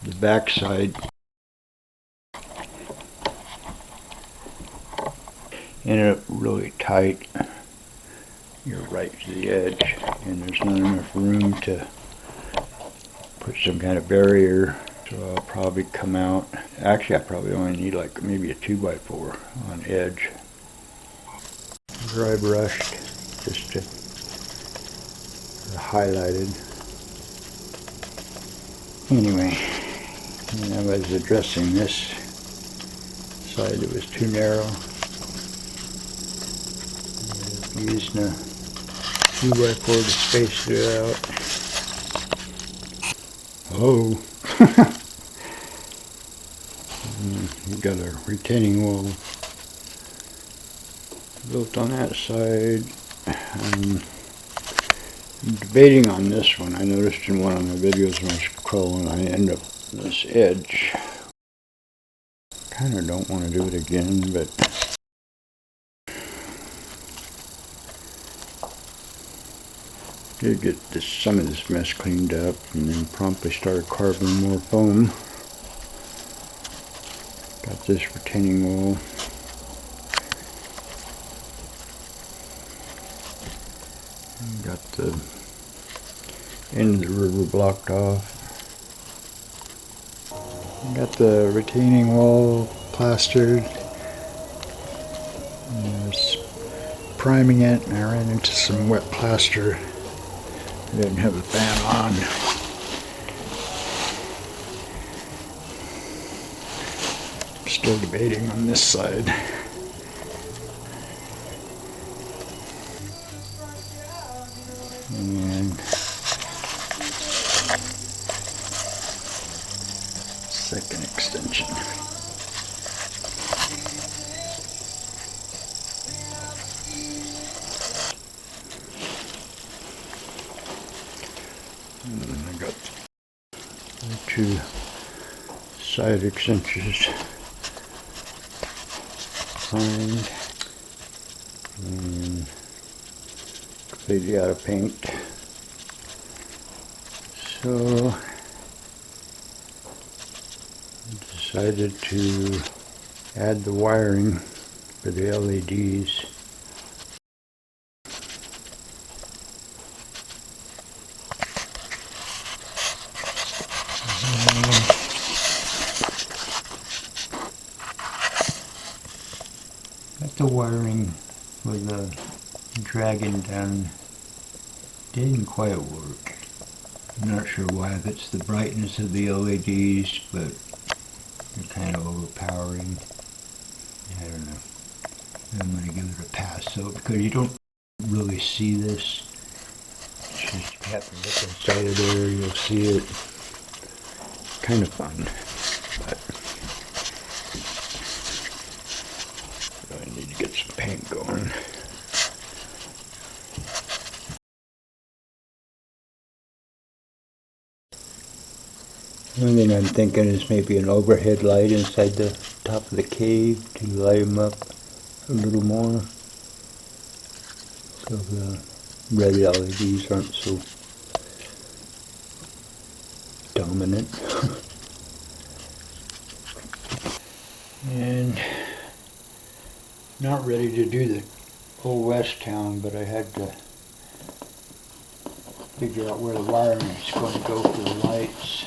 the back side. Ended up really tight. You're right to the edge, and there's not enough room to put some kind of barrier. So I'll probably come out. Actually, I probably only need like maybe a 2x4 on edge. Dry brushed just to highlighted. Anyway, and I was addressing this side that was too narrow. Using a 2x4 to space it out. Oh, you got a retaining wall built on that side. I'm debating on this one. I noticed in one of my videos when I was scrolling, I end up on this edge. Kind of don't want to do it again, but did get some of this mess cleaned up, and then promptly started carving more foam. Got this retaining wall. Got the end of the river blocked off. Got the retaining wall plastered. I was priming it, and I ran into some wet plaster. I didn't have the fan on. Still debating on this side. And second extension. And I got the two side extensions primed and completely out of paint. So I decided to add the wiring for the LEDs. Got the wiring for the Dragon down. Didn't quite work. I'm not sure why, if it's the brightness of the LEDs, but they're kind of overpowering. I don't know. I'm going to give it a pass though, because you don't really see this. It's just you have to look inside of there, you'll see it. Kind of fun, but I need to get some paint going. The only thing I'm thinking is maybe an overhead light inside the top of the cave to light them up a little more, so the red LEDs aren't so dominant. And not ready to do the Old West Town, but I had to figure out where the wiring is going to go for the lights.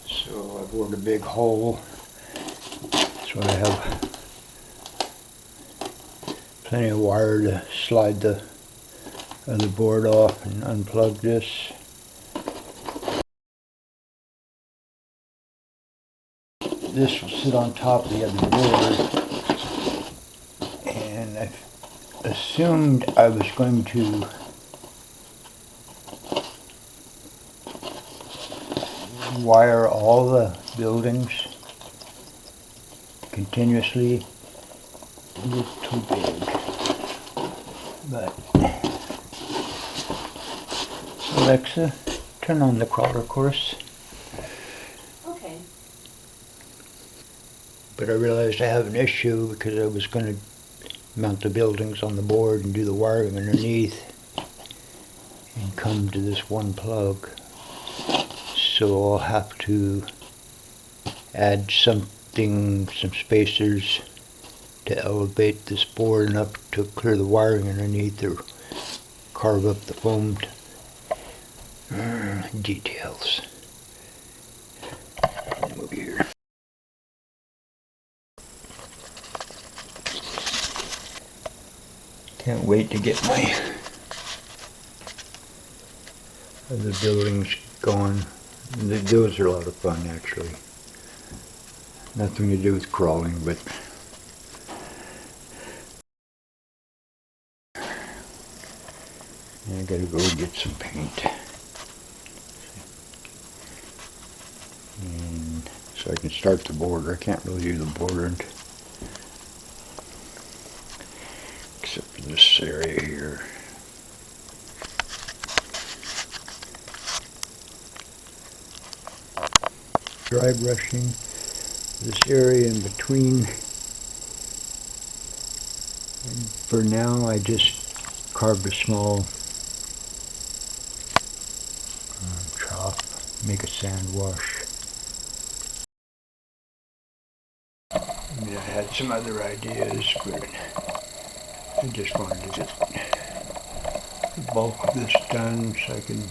So I bored a big hole, so I have plenty of wire to slide the other board off and unplug this. This will sit on top of the other board, and I assumed I was going to wire all the buildings continuously. A little too big, but Alexa, turn on the crawler course. Okay. But I realized I have an issue because I was going to mount the buildings on the board and do the wiring underneath. and come to this one plug. So I'll have to add some spacers to elevate this board enough to clear the wiring underneath, or carve up the foamed details. Move here. Can't wait to get my other buildings going. Those are a lot of fun, actually. Nothing to do with crawling, but I gotta go get some paint. And so I can start the border. I can't really do the border except for this area here. Dry brushing this area in between. And for now, I just carved a small trough, make a sand wash. I mean, I had some other ideas, but I just wanted to get the bulk of this done so I can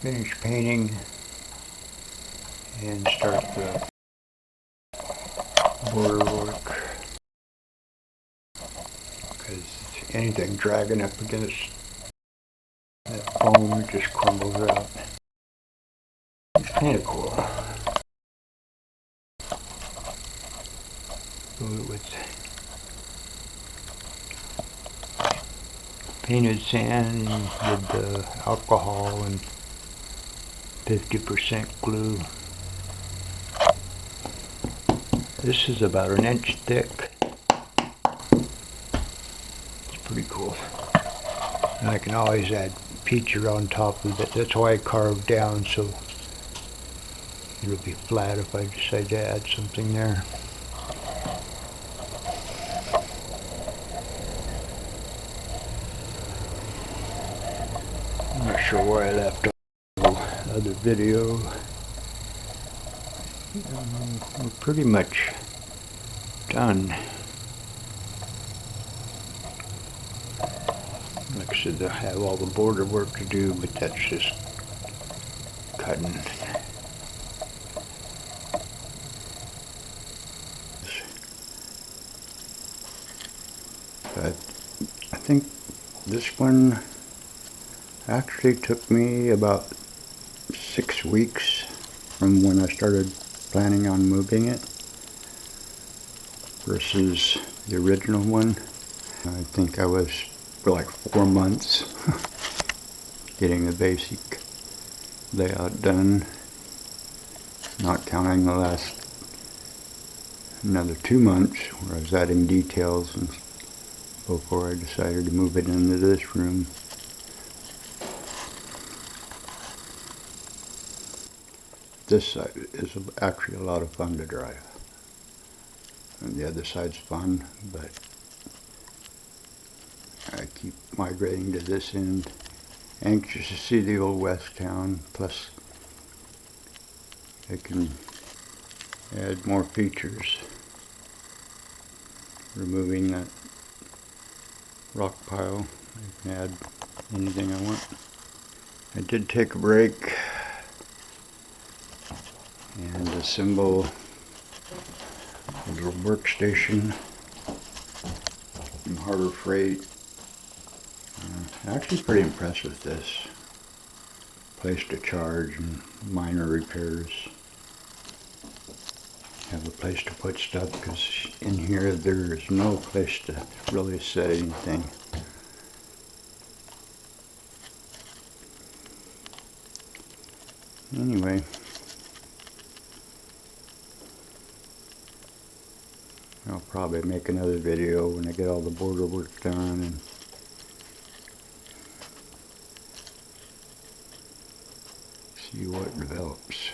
finish painting and start the border work. Because anything dragging up against that foam, it just crumbles out. It's kind of cool. With painted sand with the alcohol and 50% glue. This is about an inch thick. It's pretty cool. And I can always add feature on top of it. That's why I carved down, so it'll be flat if I decide to add something there. I'm not sure where I left off the other video. We're pretty much done. Like I said, I have all the border work to do, but that's just cutting. But I think this one actually took me about 6 weeks from when I started planning on moving it versus the original one. I think I was for like 4 months getting the basic layout done, not counting the last another 2 months where I was adding details and before I decided to move it into this room. This side is actually a lot of fun to drive. And the other side's fun, but I keep migrating to this end. Anxious to see the old West Town, plus I can add more features. Removing that rock pile, I can add anything I want. I did take a break and assemble a little workstation from Harbor Freight. Actually pretty impressed with this. Place to charge and minor repairs. Have a place to put stuff because in here there is no place to really set anything. Anyway, I'll probably make another video when I get all the border work done and see what develops.